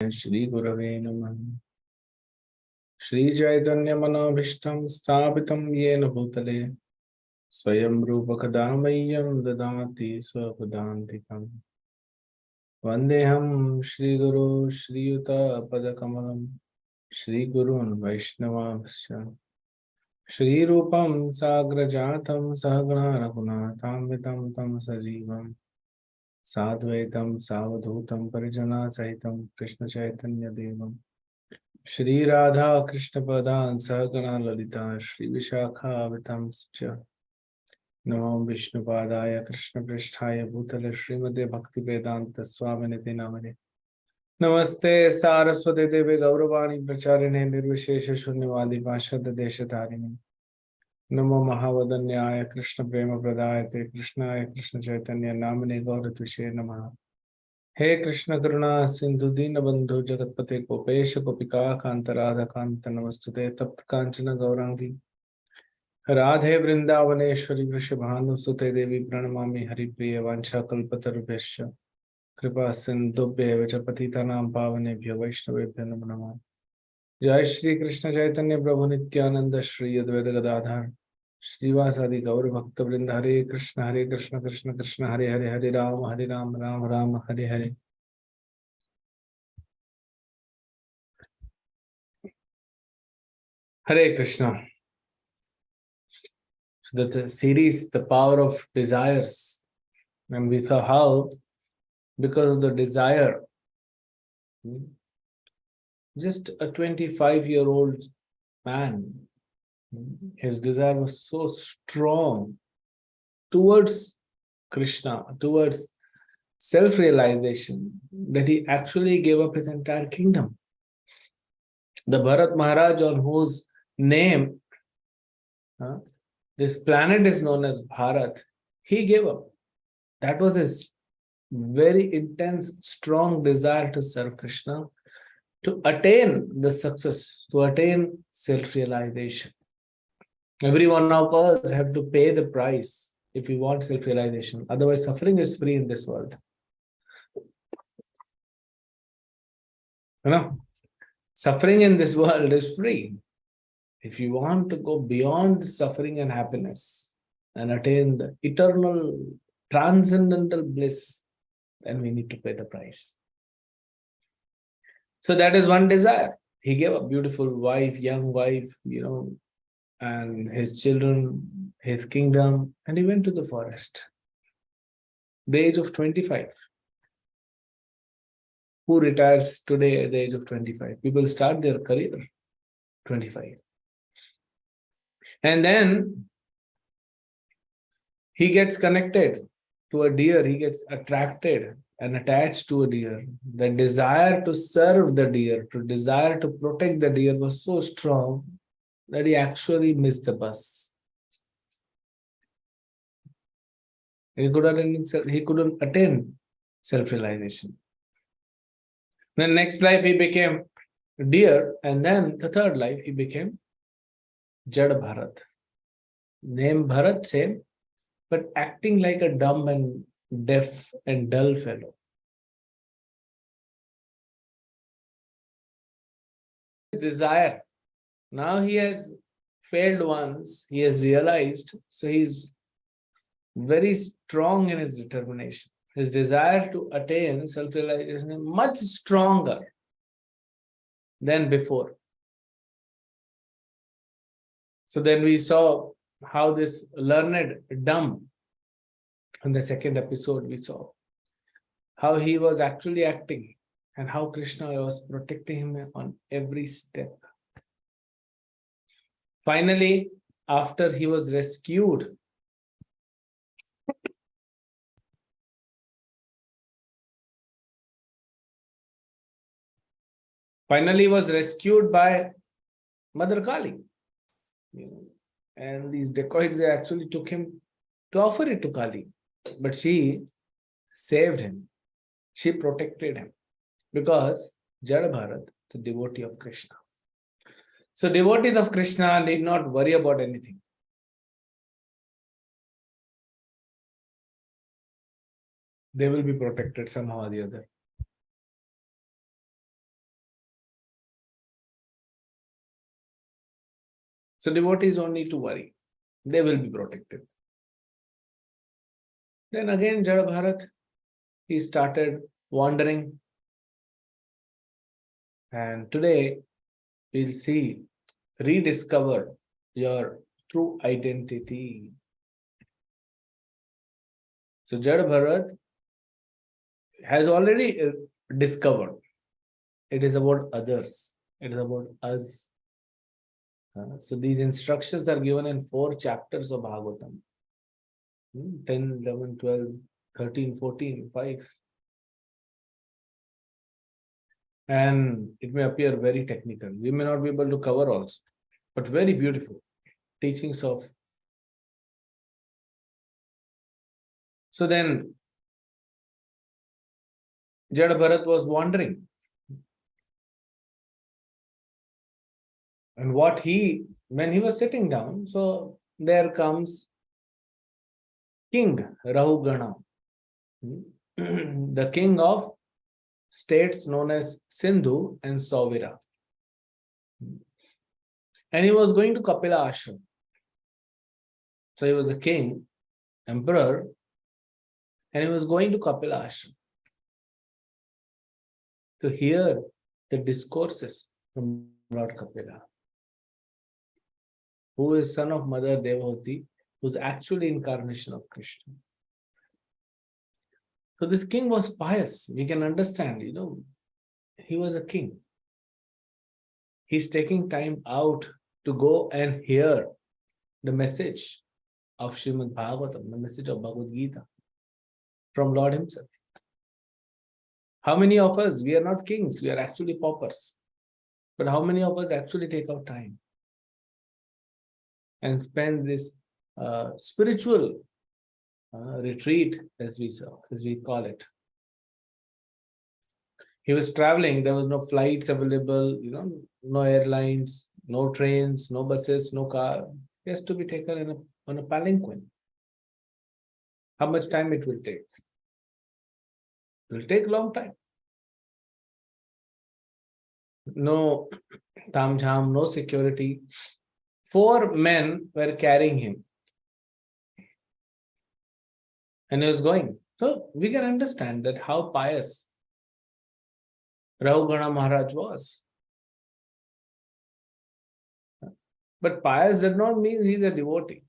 Shri Gurave Namah. Shri Chaitanya Manabhishtam Sthapitam Yena Bhutale Swayam Rupa Kadamayyam Dadati Swapadantikam Vandeham Shri Guru Shri Yuta Padakamalam Shri Gurun Vaishnavasya Shri Rupam Sagrajatam Sahagana Raghunatham Vitam Tam Sajivam Sadvaitam Savadhutam Parijana Sahitam Krishna Chaitanya Devam Shri Radha Krishna Padan Sahagana Lalita Shri Vishakha Vitamscha Namam Vishnu Padaya Krishna Pristhaya Bhutale Srimade Bhakti Vedanta Swaminiti Namane Namaste Saraswati Devi Gauravani Pracharine Nirvishesha Shunyavadi Vashad Deshatharini Namo Mahavadanyaya Krishna Prema Pradayate Krishnaya Krishna Chaitanya Namane Gauratvishe Namaha He Krishna Karuna Sindhu Dina Bandhu Jagatpate Kopesha Kopika Kanta Radha Kanta Namastude Tapt Kanchana Gaurangi Radhe Vrindavaneshwari Vrishabhanu Sute Devi Pranamami Hari Priya Vancha Kalpatarubhesha Kripa Sindhubhya Vachapatitanam Pavanebhyo Vaishnavebhyo Namo Namah Jai Shri Krishna Chaitanya Prabhu Nityananda Shri Advaita Gadadhar Srivasadi Gaur Bhakta Vrinda Hare Krishna Krishna Krishna Hare Hare Hare Ram Ram Ram Hare Hare Hare Krishna. So the series, The Power of Desires, and we saw how, because of the desire, just a 25-year-old man, his desire was so strong towards Krishna, towards self-realization, that he actually gave up his entire kingdom. The Bharat Maharaj, on whose name this planet is known as Bharat, he gave up. That was his very intense, strong desire to serve Krishna, to attain the success, to attain self-realization. Every one of us have to pay the price if we want self-realization. Otherwise, suffering is free in this world. You know, suffering in this world is free. If you want to go beyond suffering and happiness and attain the eternal, transcendental bliss, then we need to pay the price. So that is one desire. He gave a beautiful wife, young wife, and his children, his kingdom, and he went to the forest. The age of 25. Who retires today at the age of 25? People start their career 25. And then he gets connected to a deer, he gets attracted and attached to a deer. The desire to serve the deer, to desire to protect the deer was so strong that he actually missed the bus. He couldn't attain self-realization. Then next life he became deer, and then the third life he became Jad Bharat. Name Bharat, same, but acting like a dumb and deaf and dull fellow. His desire. Now he has failed once, he has realized, so he's very strong in his determination. His desire to attain self-realization is much stronger than before. So then we saw how this learned dumb, in the second episode we saw how he was actually acting and how Krishna was protecting him on every step. Finally, after he was rescued, by Mother Kali. And these dacoits, they actually took him to offer it to Kali. But she saved him. She protected him. Because Jada Bharat is a devotee of Krishna. So devotees of Krishna need not worry about anything. They will be protected somehow or the other. So devotees don't need to worry. They will be protected. Then again, Jada Bharat, he started wandering. And today, we'll see, rediscover your true identity. So Jada Bharat has already discovered. It is about others. It is about us. So these instructions are given in 4 chapters of Bhagavatam. 10, 11, 12, 13, 14, 5. And it may appear very technical. We may not be able to cover also, but very beautiful teachings of. So then, Jada Bharat was wandering. And when he was sitting down, so there comes King Rahugana, the king of states known as Sindhu and Sauvira. And he was going to Kapila Ashram. So he was a king, emperor, and he was going to Kapila Ashram to hear the discourses from Lord Kapila, who is son of Mother Devahoti, who is actually incarnation of Krishna. So this king was pious. We can understand, he was a king. He's taking time out to go and hear the message of Srimad Bhagavatam, the message of Bhagavad Gita from Lord himself. How many of us, we are not kings, we are actually paupers. But how many of us actually take out time and spend this spiritual retreat, as we call it? He was traveling, there was no flights available, no airlines, no trains, no buses, no car. He has to be taken on a palanquin. How much time it will take? It will take a long time. No tam-jam, no security. 4 men were carrying him. And he was going. So we can understand that how pious Rahugana Maharaj was. But pious does not mean he is a devotee.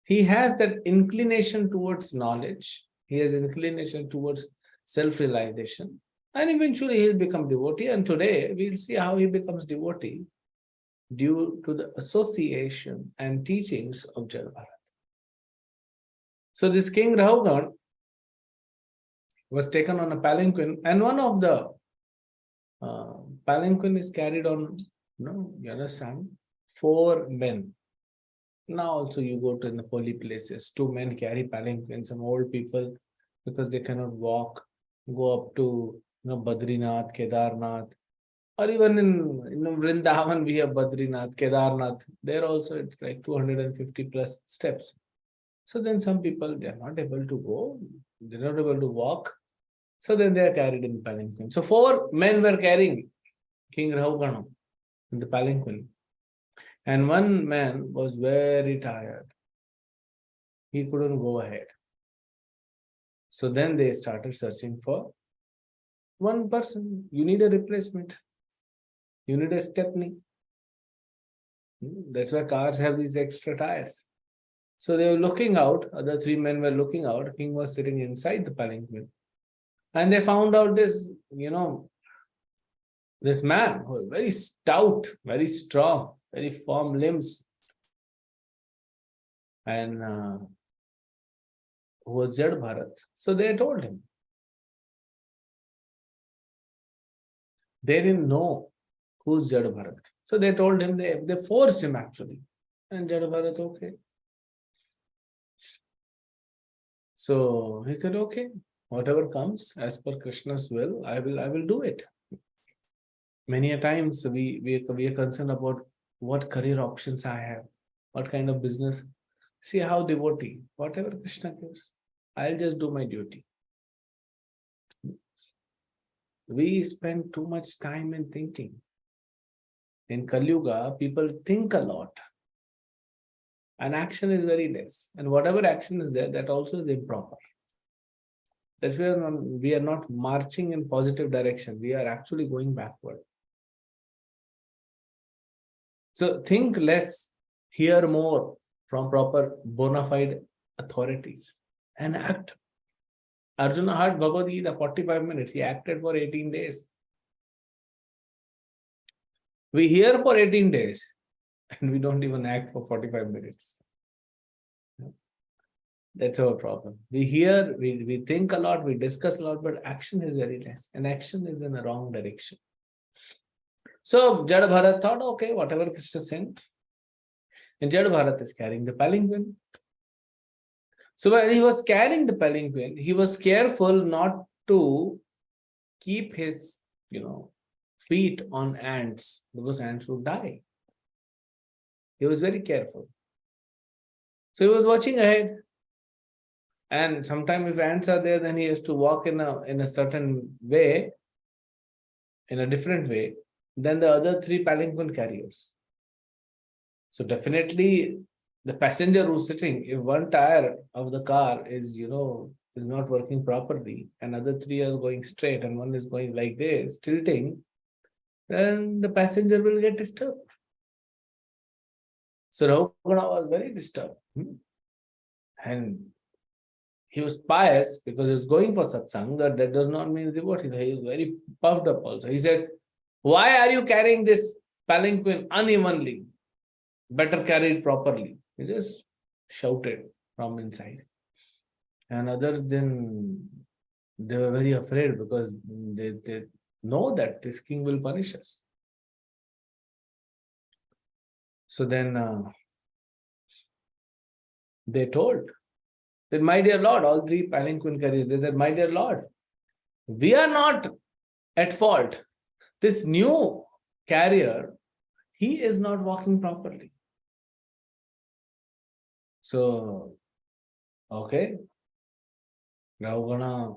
He has that inclination towards knowledge. He has inclination towards self-realization. And eventually he'll become devotee. And today we'll see how he becomes devotee due to the association and teachings of Jada Bharat. So this King Rahugan was taken on a palanquin, and one of the palanquin is carried on, you understand, 4 men. Now also you go to the holy places, 2 men carry palanquins, some old people, because they cannot walk, go up to Badrinath, Kedarnath, or even in Vrindavan we have Badrinath, Kedarnath. There also it's like 250 plus steps. So then some people, they are not able to go, they are not able to walk. So then they are carried in palanquin. So 4 men were carrying King Rahugana in the palanquin. And one man was very tired. He couldn't go ahead. So then they started searching for one person. You need a replacement. You need a stepney. That's why cars have these extra tires. So they were looking out. Other 3 men were looking out. King was sitting inside the palanquin. And they found out this, this man who was very stout, very strong, very firm limbs. And who was Jada Bharat. So they told him. They didn't know who's Jada Bharat. So they told him, they forced him actually. And Jada Bharat, okay. So he said, okay, whatever comes as per Krishna's will, I will do it. Many a times we are concerned about what career options I have, what kind of business. See how devotee, whatever Krishna gives, I'll just do my duty. We spend too much time in thinking. In Kali Yuga, people think a lot and action is very less. And whatever action is there, that also is improper. That's why we are not marching in positive direction. We are actually going backward. So think less, hear more from proper bona fide authorities and act. Arjuna heard Bhagavad Gita 45 minutes. He acted for 18 days. We hear for 18 days and we don't even act for 45 minutes. That's our problem. We hear, we think a lot, we discuss a lot, but action is very less. And action is in the wrong direction. So Jada Bharat thought, okay, whatever Krishna sent. And Jada Bharat is carrying the palanquin. So when he was carrying the palanquin, he was careful not to keep his, feet on ants, because ants would die. He was very careful. So he was watching ahead. And sometimes if ants are there, then he has to walk in a certain way, in a different way, than the other three palanquin carriers. So definitely the passenger who's sitting, if one tire of the car is, is not working properly, and other three are going straight and one is going like this, tilting, then the passenger will get disturbed. So Ravana was very disturbed. And he was pious because he was going for satsang. That does not mean devotee. He was very puffed up also. He said, why are you carrying this palanquin unevenly? Better carry it properly. He just shouted from inside. And others then, they were very afraid because they know that this king will punish us. So then they told that, my dear Lord, all three palanquin carriers, they said, my dear Lord, we are not at fault. This new carrier, he is not walking properly. So, okay, Ravana,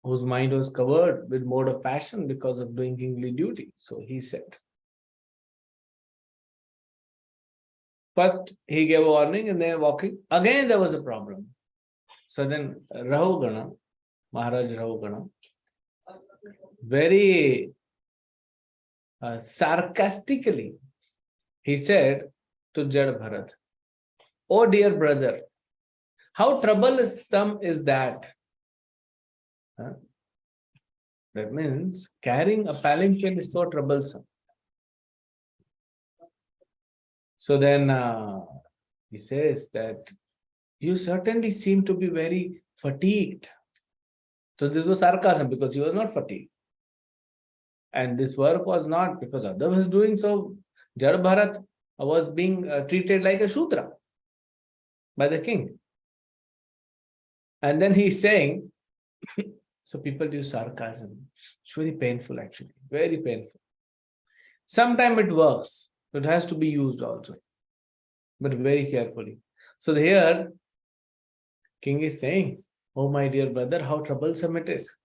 whose mind was covered with mode of passion because of doing kingly duty. So he said, first he gave a warning and then walking. Again there was a problem. So then Rahugana, Maharaj Rahugana, very sarcastically, he said to Jada Bharat, oh dear brother, how troublesome is that? That means carrying a palanquin is so troublesome. So then he says that you certainly seem to be very fatigued. So this was sarcasm because he was not fatigued. And this work was not because other was doing so. Jada Bharat was being treated like a Shudra by the king. And then he's saying, so people use sarcasm. It's very painful actually, very painful. Sometimes it works, but it has to be used also, but very carefully. So here, king is saying, oh my dear brother, how troublesome it is.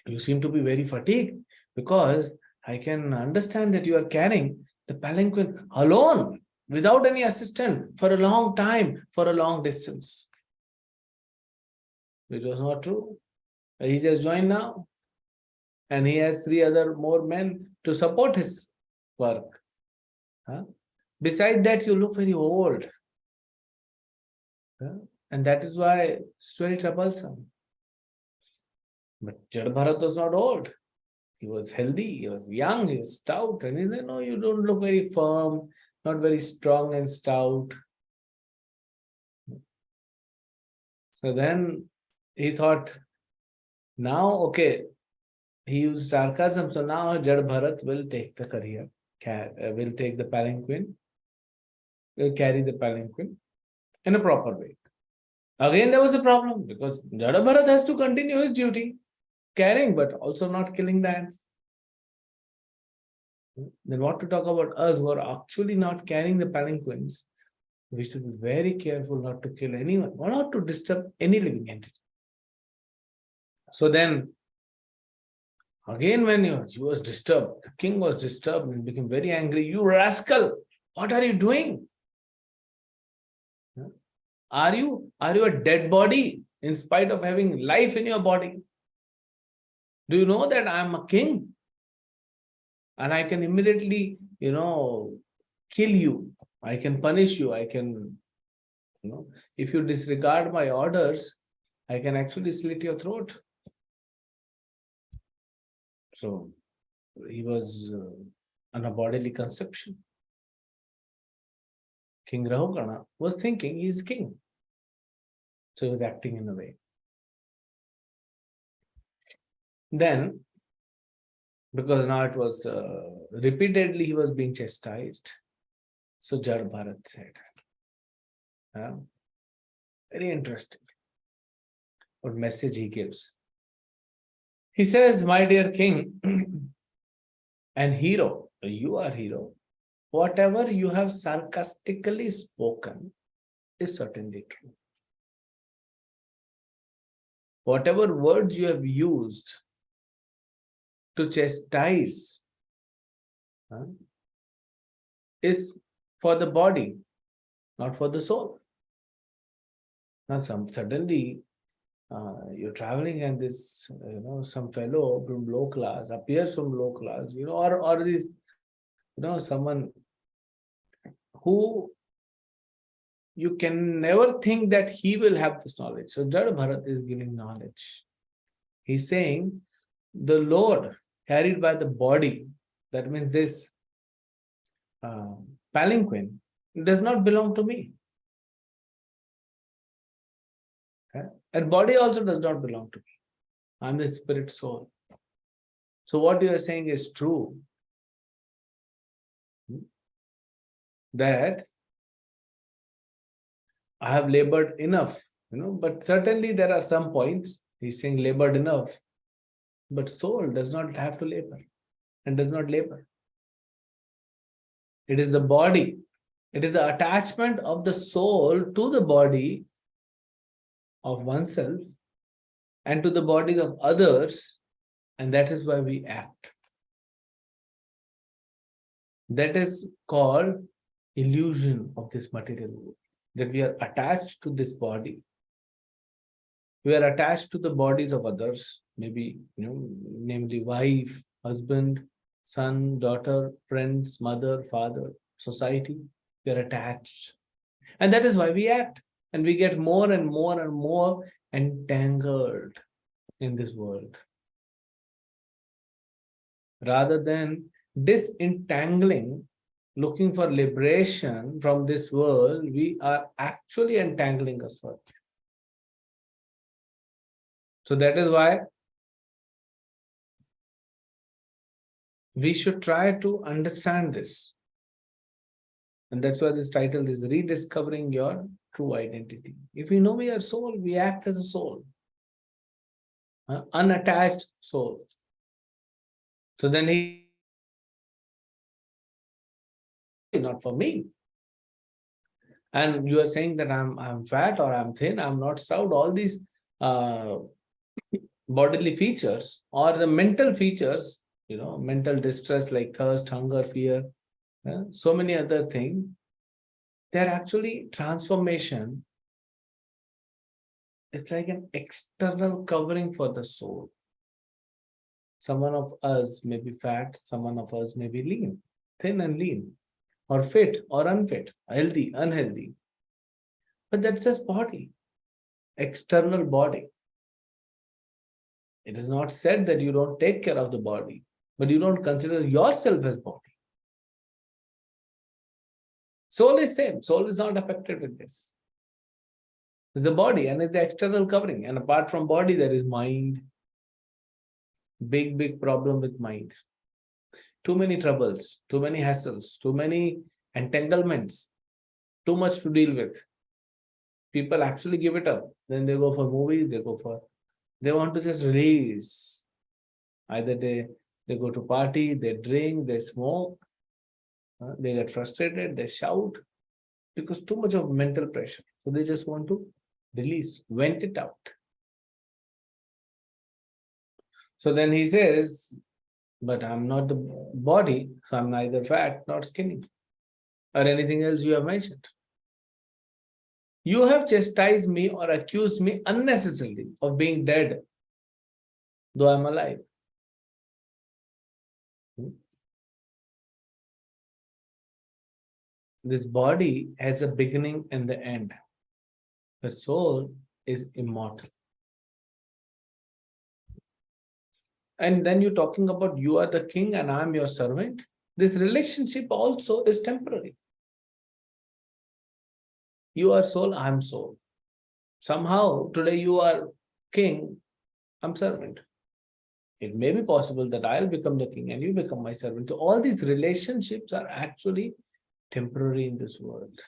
You seem to be very fatigued because I can understand that you are carrying the palanquin alone without any assistant for a long time, for a long distance. Which was not true. He just joined now. And he has three other more men to support his work. Besides that, you look very old. And that is why it's very troublesome. But Jada Bharat was not old. He was healthy, he was young, he was stout. And he said, no, you don't look very firm, not very strong and stout. So then he thought, now, okay, he used sarcasm. So now Jada Bharat will take the career, will take the palanquin, will carry the palanquin in a proper way. Again, there was a problem because Jada Bharat has to continue his duty, carrying, but also not killing the ants. Then what to talk about us who are actually not carrying the palanquins? We should be very careful not to kill anyone or not to disturb any living entity. So then Again, when he was disturbed, the king was disturbed and became very angry. You rascal, what are you doing? Are you a dead body in spite of having life in your body? Do you know that I am a king? And I can immediately, kill you. I can punish you. I can, if you disregard my orders, I can actually slit your throat. So he was on a bodily conception. King Rahugana was thinking he is king. So he was acting in a way. Then, because now it was repeatedly he was being chastised. So Jad Bharat said, very interesting what message he gives. He says, my dear king and hero, you are hero, whatever you have sarcastically spoken is certainly true. Whatever words you have used to chastise is for the body, not for the soul. Now, suddenly you're traveling and this, some fellow from low class appears from low class, or this, someone who you can never think that he will have this knowledge. So Jad Bharat is giving knowledge. He's saying the load carried by the body, that means this palanquin, does not belong to me. Okay? And body also does not belong to me. I'm the spirit soul. So what you are saying is true. That I have labored enough, but certainly there are some points. He's saying labored enough, but soul does not have to labor and does not labor. It is the body. It is the attachment of the soul to the body of oneself and to the bodies of others, and that is why we act. That is called illusion of this material world, that we are attached to this body. We are attached to the bodies of others, maybe, namely wife, husband, son, daughter, friends, mother, father, society. We are attached. And that is why we act. And we get more and more and more entangled in this world. Rather than disentangling, looking for liberation from this world, we are actually entangling us further. So that is why we should try to understand this. And that's why this title is Rediscovering Your True Identity. If we know we are soul, we act as a soul. Unattached soul. So then he, not for me. And you are saying that I'm fat or I'm thin, I'm not stout, all these bodily features or the mental features, mental distress like thirst, hunger, fear, so many other things, they're actually transformation. It's like an external covering for the soul. Someone of us may be fat, someone of us may be lean, thin and lean, or fit or unfit, healthy, unhealthy. But that's just body, external body. It is not said that you don't take care of the body, but you don't consider yourself as body. Soul is same. Soul is not affected with this. It's the body and it's the external covering. And apart from body, there is mind. Big problem with mind. Too many troubles, too many hassles, too many entanglements, too much to deal with. People actually give it up. Then they go for movies, they want to just release. Either they go to party, they drink, they smoke, they get frustrated, they shout, because too much of mental pressure. So they just want to release, vent it out. So then he says, but I'm not the body, so I'm neither fat nor skinny or anything else you have mentioned. You have chastised me or accused me unnecessarily of being dead, though I'm alive. This body has a beginning and the end. The soul is immortal. And then you're talking about you are the king and I'm your servant. This relationship also is temporary. You are soul, I'm soul. Somehow today you are king, I'm servant. It may be possible that I'll become the king and you become my servant. So all these relationships are actually temporary in this world.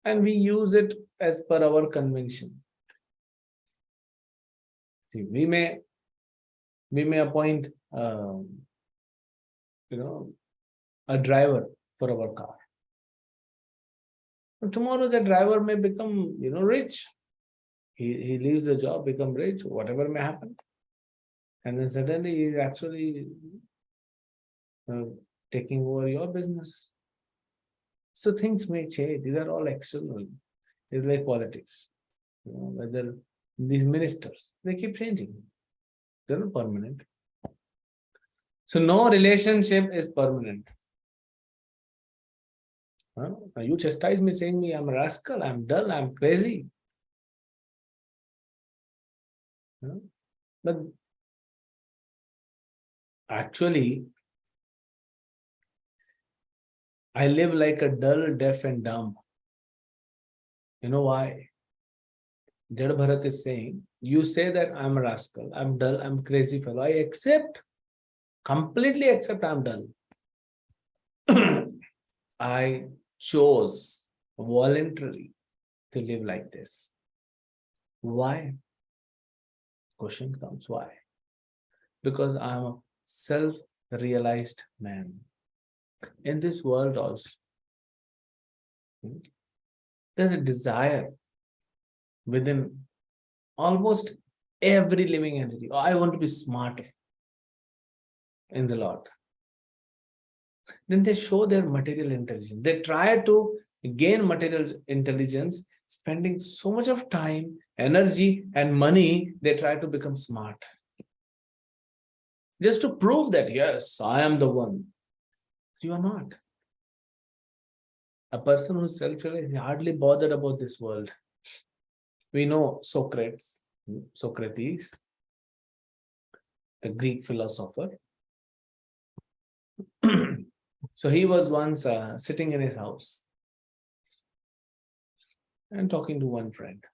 And we use it as per our convention. See, we may appoint a driver for our car. But tomorrow the driver may become rich. He leaves the job, become rich, whatever may happen. And then suddenly he is actually taking over your business. So things may change. These are all external. It's like politics. Whether these ministers, they keep changing. They're not permanent. So no relationship is permanent. You chastise me saying me I'm a rascal, I'm dull, I'm crazy. But actually, I live like a dull, deaf and dumb. You know why? Bharat is saying, you say that I'm a rascal, I'm dull, I'm crazy fellow. I accept, completely accept I'm dull. I chose voluntarily to live like this. Why? Question comes, why? Because I'm a self-realized man. In this world also, there's a desire within almost every living entity. Oh, I want to be smarter in the Lord. Then they show their material intelligence. They try to gain material intelligence, spending so much of time, energy, and money. They try to become smart. Just to prove that, yes, I am the one. You are not. A person who's self-realized is hardly bothered about this world. We know Socrates, the Greek philosopher. So he was once sitting in his house and talking to one friend,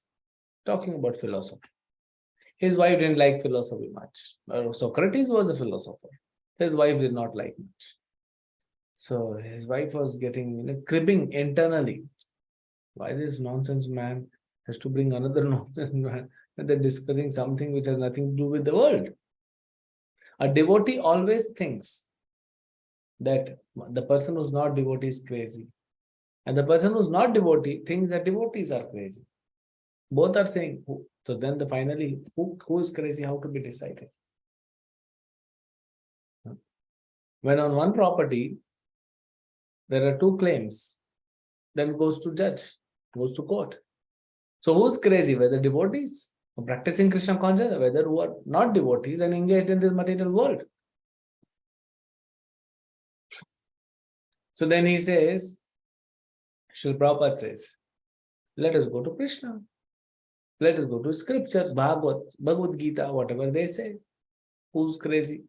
talking about philosophy. His wife didn't like philosophy much. Socrates was a philosopher. His wife did not like much. So his wife was getting cribbing internally. Why this nonsense man has to bring another nonsense man? And they're discussing something which has nothing to do with the world. A devotee always thinks that the person who's not devotee is crazy. And the person who's not devotee thinks that devotees are crazy. Both are saying, so then finally, who is crazy, how to be decided? When on one property, there are two claims, then goes to judge, goes to court. So who's crazy, whether devotees or practicing Krishna consciousness, whether who are not devotees and engaged in this material world? So then he says, Srila Prabhupada says, let us go to Krishna. Let us go to scriptures, Bhagavad Gita, whatever they say. Who's crazy?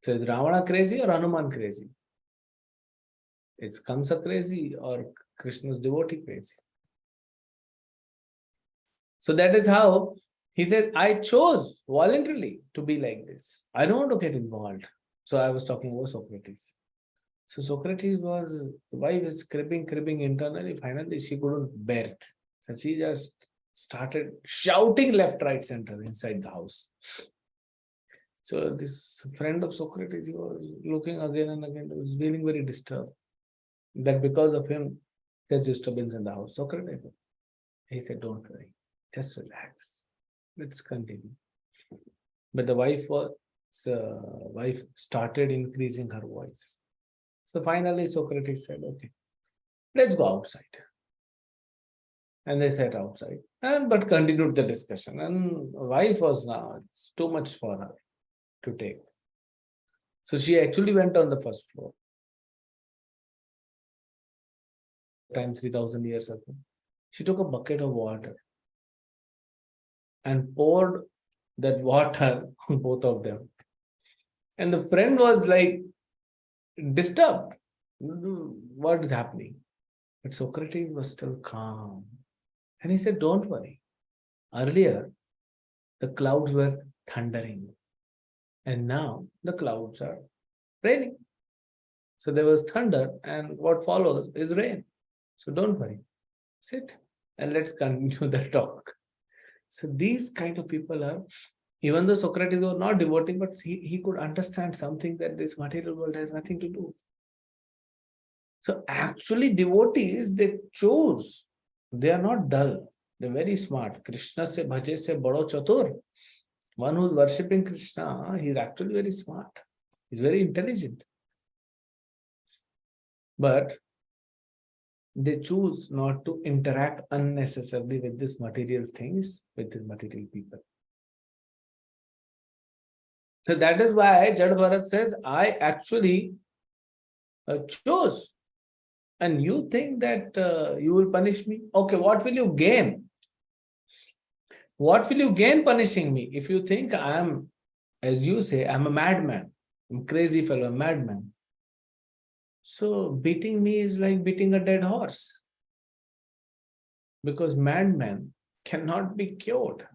So is Ravana crazy or Hanuman crazy? Is Kamsa crazy or Krishna's devotee crazy? So that is how he said, I chose voluntarily to be like this. I don't want to get involved. So I was talking about Socrates. So Socrates was, the wife is cribbing internally. Finally, she couldn't bear it. So she just started shouting left, right, center inside the house. So this friend of Socrates, he was looking again and again, he was feeling very disturbed. That because of him, there's disturbance in the house. Socrates, he said, don't worry, just relax. Let's continue. But the wife started increasing her voice. So finally Socrates said, okay, let's go outside. And they sat outside and but continued the discussion. And wife was now, it's too much for her to take. So she actually went on the first floor. Time 3000 years ago. She took a bucket of water and poured that water on both of them. And the friend was like disturbed. What is happening? But Socrates was still calm. And he said, don't worry. Earlier, the clouds were thundering. And now the clouds are raining. So there was thunder, and what follows is rain. So don't worry. Sit and let's continue the talk. So these kind of people are, even though Socrates was not devotee, but he could understand something that this material world has nothing to do. So actually devotees, they chose. They are not dull. They're very smart. Krishna se bhaje se bado chatur. One who's worshipping Krishna, he's actually very smart. He's very intelligent. But they choose not to interact unnecessarily with these material things, with these material people. So that is why Jad Bharat says, I actually chose. And you think that you will punish me? Okay, what will you gain? What will you gain punishing me? If you think I am, as you say, I'm a madman, I'm a crazy fellow, a madman. So beating me is like beating a dead horse. Because madmen cannot be cured.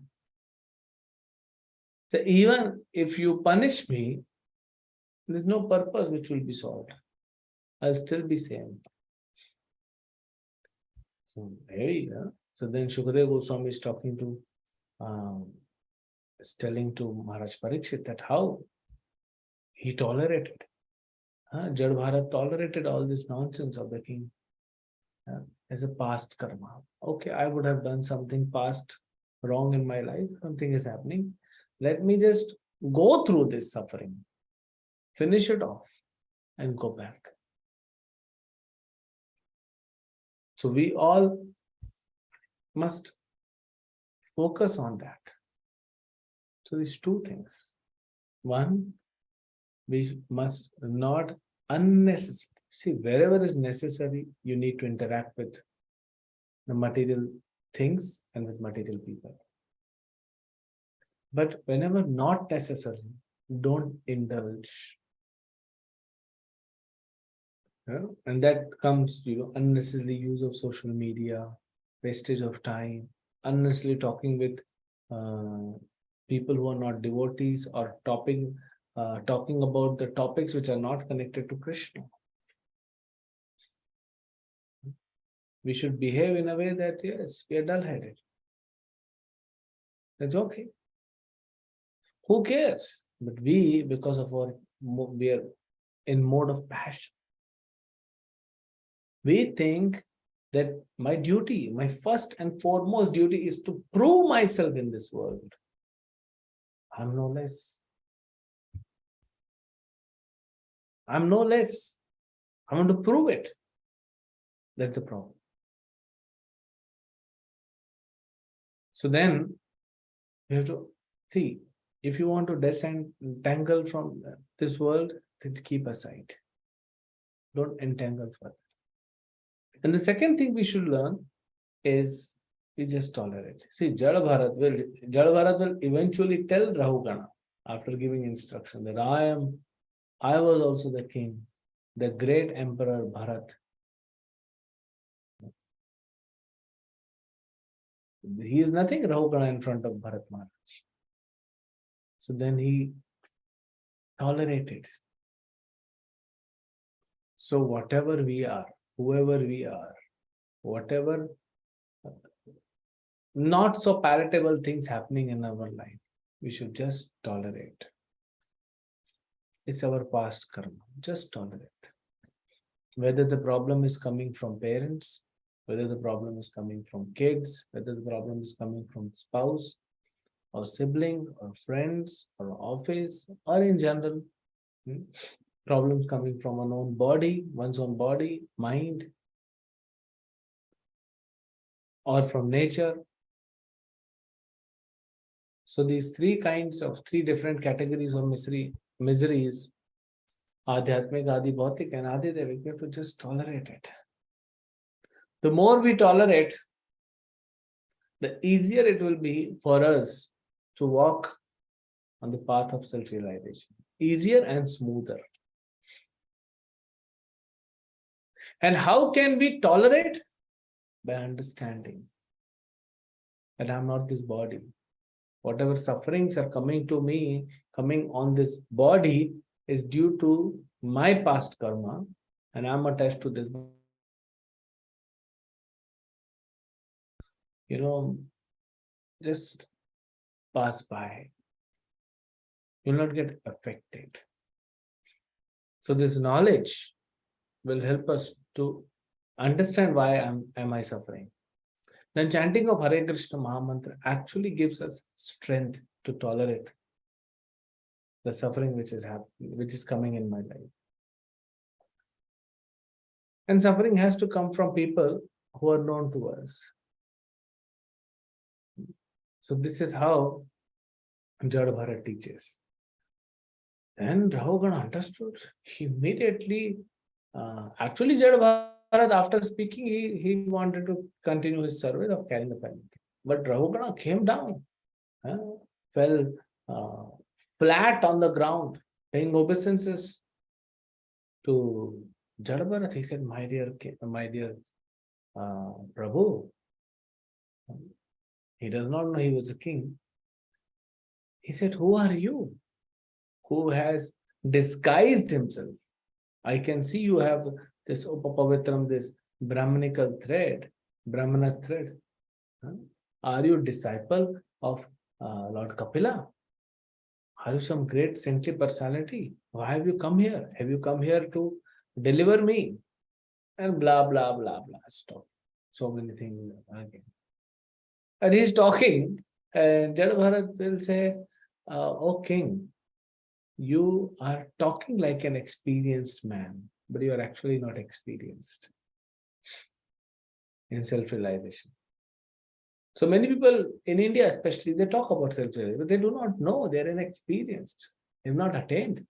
So even if you punish me, there's no purpose which will be solved. I'll still be same. So hey, so then Shukadeva Goswami is talking to, is telling to Maharaj Parikshit that how he tolerated. Jad Bharat tolerated all this nonsense of the king as a past karma. Okay, I would have done something past wrong in my life. Something is happening. Let me just go through this suffering, finish it off, and go back. So we all must focus on that. So these two things. One, we must not unnecessarily, see, wherever is necessary, you need to interact with the material things and with material people. But whenever not necessary, don't indulge. And that comes, unnecessary use of social media, wastage of time, unnecessarily talking with people who are not devotees, or talking about the topics which are not connected to Krishna. We should behave in a way that, yes, we are dull-headed. That's okay. Who cares? But we, because of we are in mode of passion. We think that my duty, my first and foremost duty is to prove myself in this world. I'm no less. I'm no less. I want to prove it. That's the problem. So then, you have to see, if you want to disentangle from this world, then keep aside. Don't entangle further. And the second thing we should learn is we just tolerate. See, Jad Bharat will eventually tell Rahugana after giving instruction that I was also the king, the great emperor Bharat. He is nothing, Rahugana, in front of Bharat Maharaj. So then he tolerated. So whatever we are, whoever we are, whatever not so palatable things happening in our life, we should just tolerate. It's our past karma. Just tolerate. Whether the problem is coming from parents, whether the problem is coming from kids, whether the problem is coming from spouse, or sibling, or friends, or office, or in general. Hmm? Problems coming from one's own body, mind, or from nature. So these three different categories of miseries, Adhyatmik, Adi Bhautik, and Adi Devik, we have to just tolerate it. The more we tolerate, the easier it will be for us to walk on the path of self-realization. Easier and smoother. And how can we tolerate? By understanding that I'm not this body. Whatever sufferings are coming to me, coming on this body, is due to my past karma, and I'm attached to this. Just pass by. You'll not get affected. So this knowledge will help us to understand why am I suffering. Then chanting of Hare Krishna Mahamantra actually gives us strength to tolerate the suffering which is coming in my life. And suffering has to come from people who are known to us. So this is how Jada Bharat teaches. And Rahugana understood. He immediately, actually Jada Bharat, after speaking, he wanted to continue his service of carrying the palanquin. But Rahugana came down, fell flat on the ground, paying obeisances to Jada Bharat. He said, my dear Prabhu, he does not know he was a king. He said, who are you? Who has disguised himself? I can see you have this Upapavitram, this Brahmanical thread, Brahmana's thread. Are you a disciple of Lord Kapila? Are you some great saintly personality? Why have you come here? Have you come here to deliver me? And blah, blah, blah, blah. Stop. So many things again. And he's talking, and Jada Bharat will say, oh king, you are talking like an experienced man, but you are actually not experienced in self-realization. So many people in India especially, they talk about self-realization, but they do not know, they are inexperienced. They have not attained.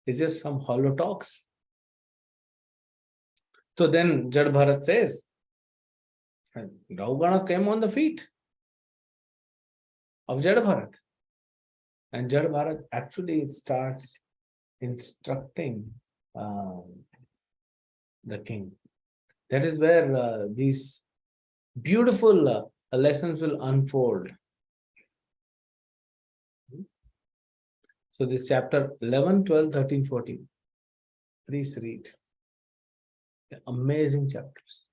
It's just some hollow talks. So then Jada Bharat says, Rahugana came on the feet of Jada Bharat. And Jada Bharat actually starts instructing the king. That is where these beautiful lessons will unfold. So this chapter 11, 12, 13, 14. Please read. They're amazing chapters.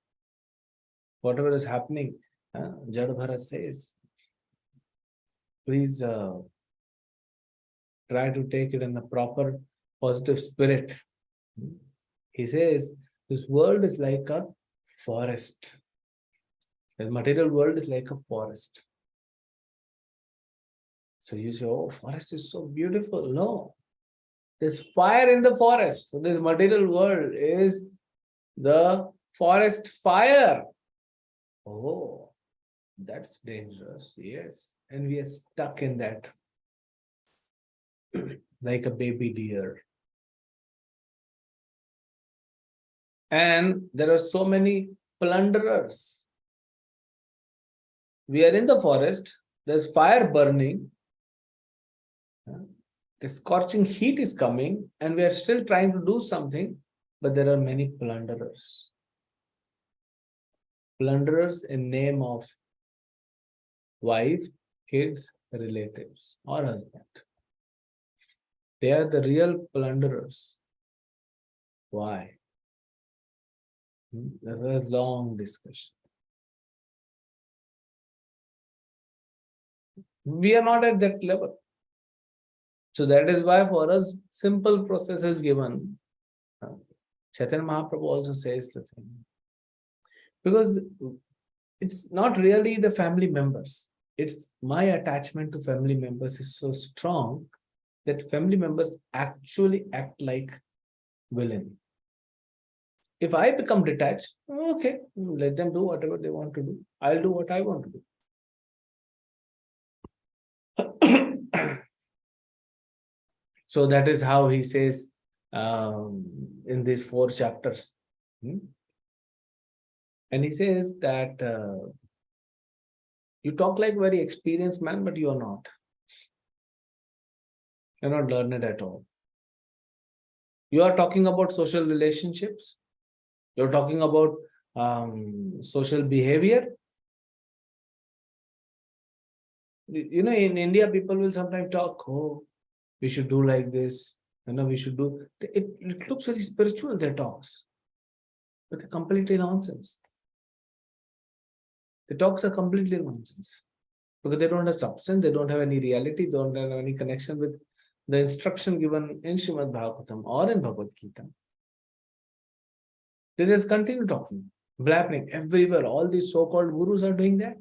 Whatever is happening, Jada Bharat says, please try to take it in a proper positive spirit. He says, this world is like a forest. The material world is like a forest. So you say, oh, forest is so beautiful. No, there's fire in the forest. So this material world is the forest fire. Oh, that's dangerous. Yes. And we are stuck in that. Like a baby deer. And there are so many plunderers. We are in the forest, there's fire burning, the scorching heat is coming, and we are still trying to do something, but there are many plunderers. Plunderers in name of wife, kids, relatives, or husband. They are the real plunderers. Why? There is long discussion. We are not at that level. So that is why for us, simple process is given. Chaitanya Mahaprabhu also says the same. Because it's not really the family members. It's my attachment to family members is so strong that family members actually act like villain. If I become detached, okay, let them do whatever they want to do. I'll do what I want to do. So that is how he says in these 4 chapters. And he says that you talk like very experienced man, but you are not. You're not learned at all. You are talking about social relationships. You're talking about social behavior. You know, in India, people will sometimes talk, oh, we should do like this. You know, we should do. It looks very spiritual, their talks. But they're completely nonsense. The talks are completely nonsense. Because they don't have substance, they don't have any reality, they don't have any connection with the instruction given in Srimad Bhagavatam or in Bhagavad Gita. They just continue talking, blabbering everywhere. All these so-called gurus are doing that.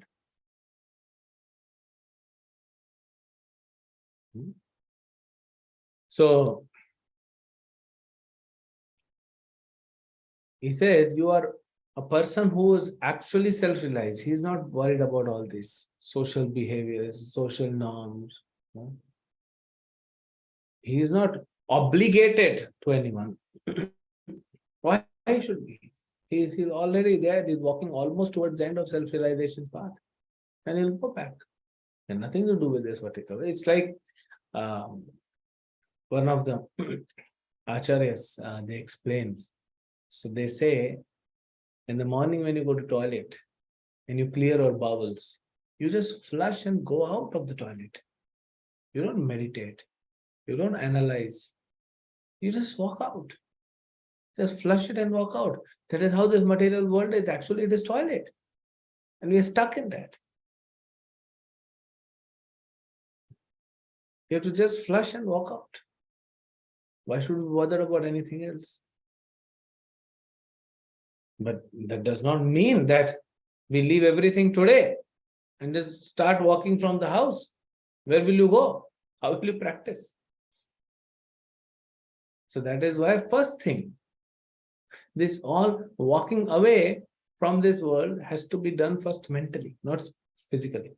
So, he says, you are a person who is actually self-realized. He's not worried about all this social behaviors, social norms. He is not obligated to anyone. Why should he? He's already there. He's walking almost towards the end of self-realization path. And he'll go back. And nothing to do with this particular. It's like one of the acharyas, they explain. So they say, in the morning when you go to toilet and you clear your bowels, you just flush and go out of the toilet. You don't meditate. You don't analyze. You just walk out. Just flush it and walk out. That is how this material world is. Actually, it is toilet. And we are stuck in that. You have to just flush and walk out. Why should we bother about anything else? But that does not mean that we leave everything today and just start walking from the house. Where will you go? How will you practice? So that is why first thing, this all walking away from this world has to be done first mentally, not physically.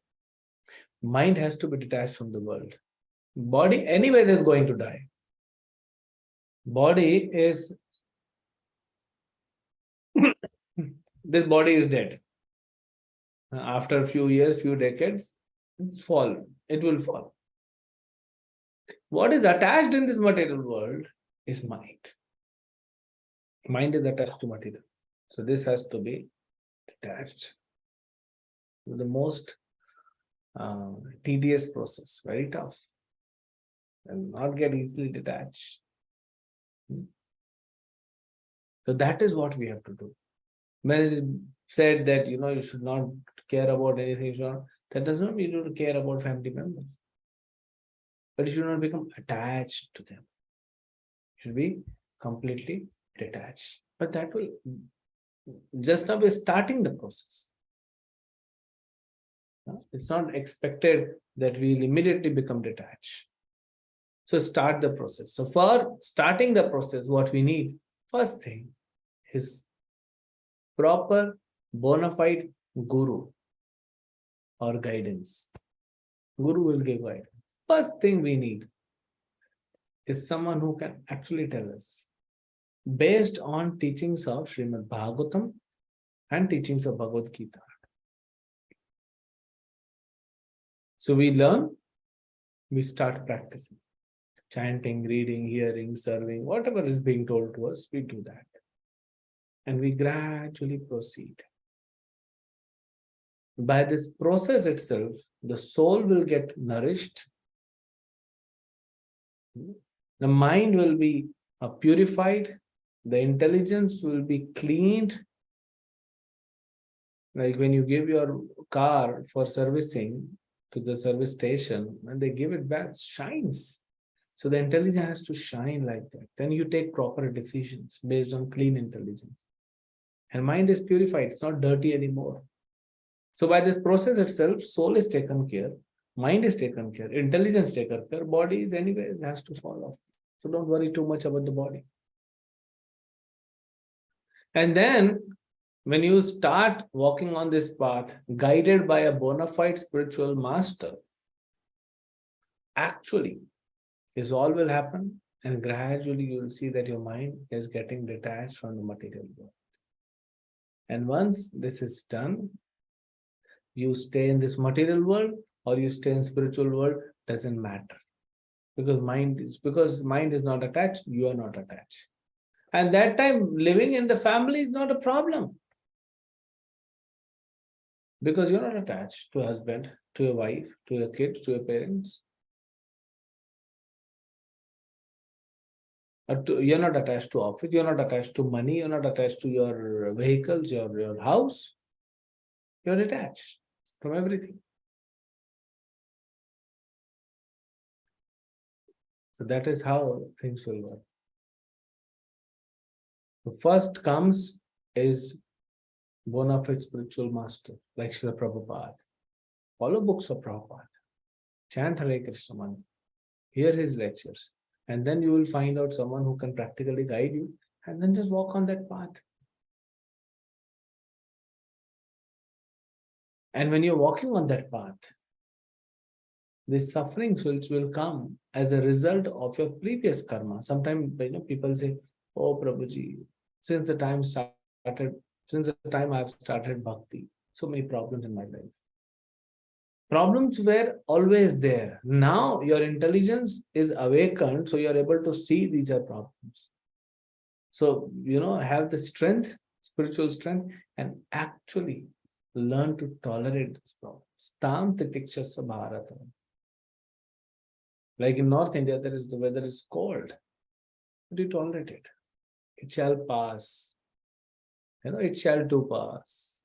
Mind has to be detached from the world. Body anyway is going to die. Body is this body is dead. After a few years, few decades, it's fallen. It will fall. What is attached in this material world is mind. Mind is attached to material. So this has to be detached. The most tedious process, very tough. And not get easily detached. So that is what we have to do. When it is said that you should not care about anything, that does not mean you don't care about family members. But you should not become attached to them. You should be completely detached. But that will just now be starting the process. It's not expected that we will immediately become detached. So start the process. So for starting the process, what we need, first thing is proper bona fide guru or guidance. Guru will give guidance. First thing we need is someone who can actually tell us, based on teachings of Srimad Bhagavatam and teachings of Bhagavad Gita. So we learn, we start practicing. Chanting, reading, hearing, serving, whatever is being told to us, we do that. And we gradually proceed. By this process itself, the soul will get nourished. The mind will be purified. The intelligence will be cleaned. Like when you give your car for servicing to the service station, and they give it back, it shines. So the intelligence has to shine like that. Then you take proper decisions based on clean intelligence. And mind is purified. It's not dirty anymore. So by this process itself, soul is taken care, mind is taken care, intelligence taken care, body is anyways has to follow. So don't worry too much about the body. And then when you start walking on this path, guided by a bona fide spiritual master, actually, this all will happen, and gradually you will see that your mind is getting detached from the material world. And once this is done, you stay in this material world or you stay in spiritual world, doesn't matter. Because mind is not attached, you are not attached. And that time, living in the family is not a problem. Because you're not attached to a husband, to your wife, to your kids, to your parents. You're not attached to office, you're not attached to money, you're not attached to your vehicles, your house. You're detached from everything. So that is how things will work. The first comes is bona fide spiritual master, like Srila Prabhupada. Follow books of Prabhupada. Chant Hare Krishna mantra. Hear his lectures. And then you will find out someone who can practically guide you, and then just walk on that path. And when you're walking on that path, these sufferings which will come as a result of your previous karma. Sometimes people say, "Oh Prabhuji, since the time I've started bhakti, so many problems in my life." Problems were always there. Now your intelligence is awakened, so you're able to see these are problems. So, have the strength, spiritual strength, and actually learn to tolerate these problems. Tam titikshasya Bharat. Like in North India, the weather is cold. But you tolerate it. It shall pass. It shall too pass.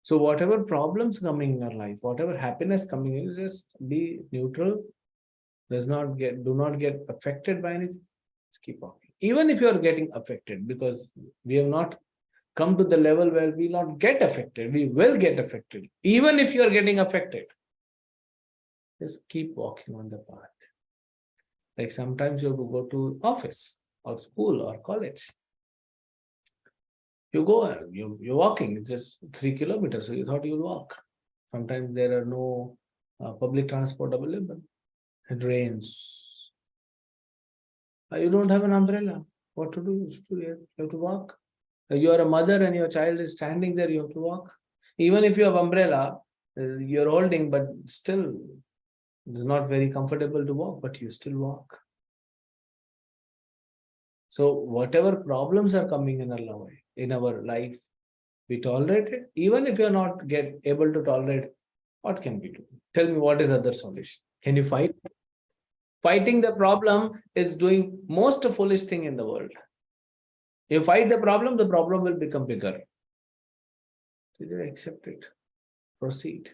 So whatever problems coming in your life, whatever happiness coming in, just be neutral. Do not get affected by anything. Just keep walking. Even if you are getting affected, because we have not come to the level where we will not get affected. We will get affected. Even if you are getting affected, just keep walking on the path. Like sometimes you have to go to office or school or college. You go, you're walking, it's just 3 kilometers, so you thought you'll walk. Sometimes there are no public transport available. It rains. You don't have an umbrella. What to do? You have to walk. You are a mother and your child is standing there, you have to walk. Even if you have umbrella, you're holding, but still it's not very comfortable to walk, but you still walk. So whatever problems are coming in our life, we tolerate it. Even if you're not able to tolerate, what can we do? Tell me, what is other solution? Can you fight? Fighting the problem is doing most foolish thing in the world. You fight the problem will become bigger. So you accept it. Proceed.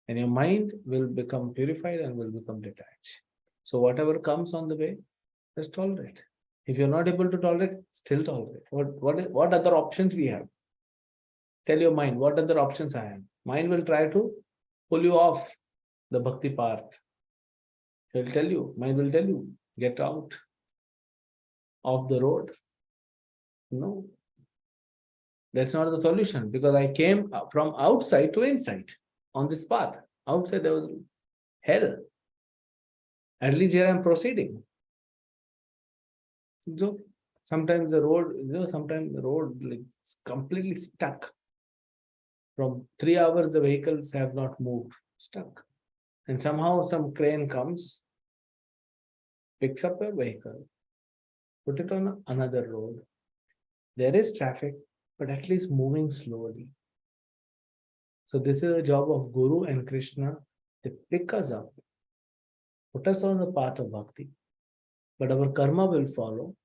And your mind will become purified and will become detached. So whatever comes on the way, just tolerate. If you're not able to tolerate, still tolerate. What other options we have? Tell your mind, what other options I have? Mind will try to pull you off the bhakti path. Mind will tell you, get out of the road. No. That's not the solution, because I came from outside to inside on this path. Outside there was hell. At least here I'm proceeding. So sometimes the road, like it's completely stuck. From 3 hours, the vehicles have not moved, stuck. And somehow some crane comes, picks up your vehicle, put it on another road. There is traffic, but at least moving slowly. So this is the job of Guru and Krishna. They pick us up, put us on the path of bhakti, but our karma will follow.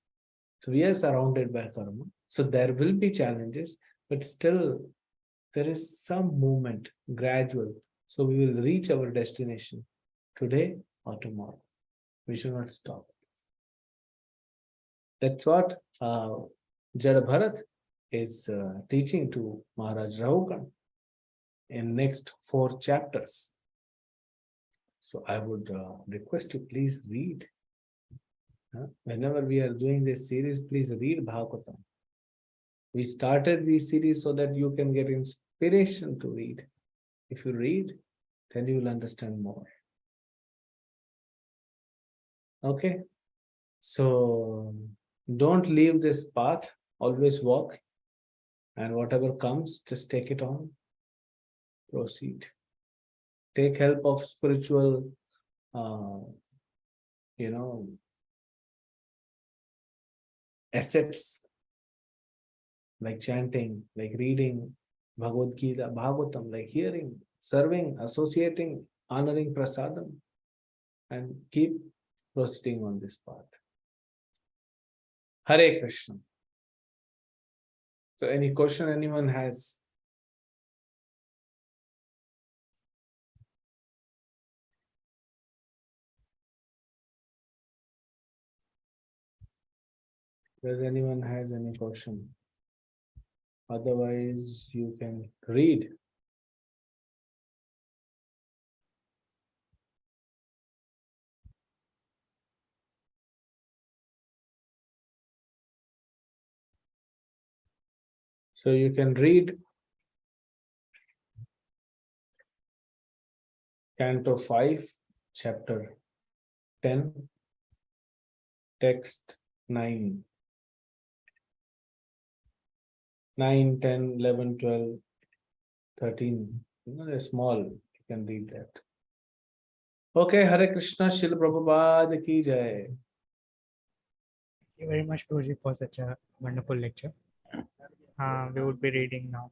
So we are surrounded by karma. So there will be challenges, but still there is some movement, gradual. So we will reach our destination today or tomorrow. We should not stop. That's what Jada Bharat is teaching to Maharaj Rahukan in next 4 chapters. So I would request you, please read. Whenever we are doing this series, please read Bhagavatam. We started this series so that you can get inspiration to read. If you read, then you will understand more. Okay? So don't leave this path, always walk, and whatever comes, just take it on, proceed. Take help of spiritual, assets like chanting, like reading Bhagavad Gita, Bhagavatam, like hearing, serving, associating, honoring prasadam, and keep proceeding on this path. Hare Krishna. So any question anyone has? Does anyone has any question? Otherwise, you can read. So you can read Canto 5, Chapter 10, Text 9. 9, 10, 11, 12, 13. They're small. You can read that. Okay, Hare Krishna, Srila Prabhupada ki jai. Thank you very much, Guruji, for such a wonderful lecture. We would be reading now.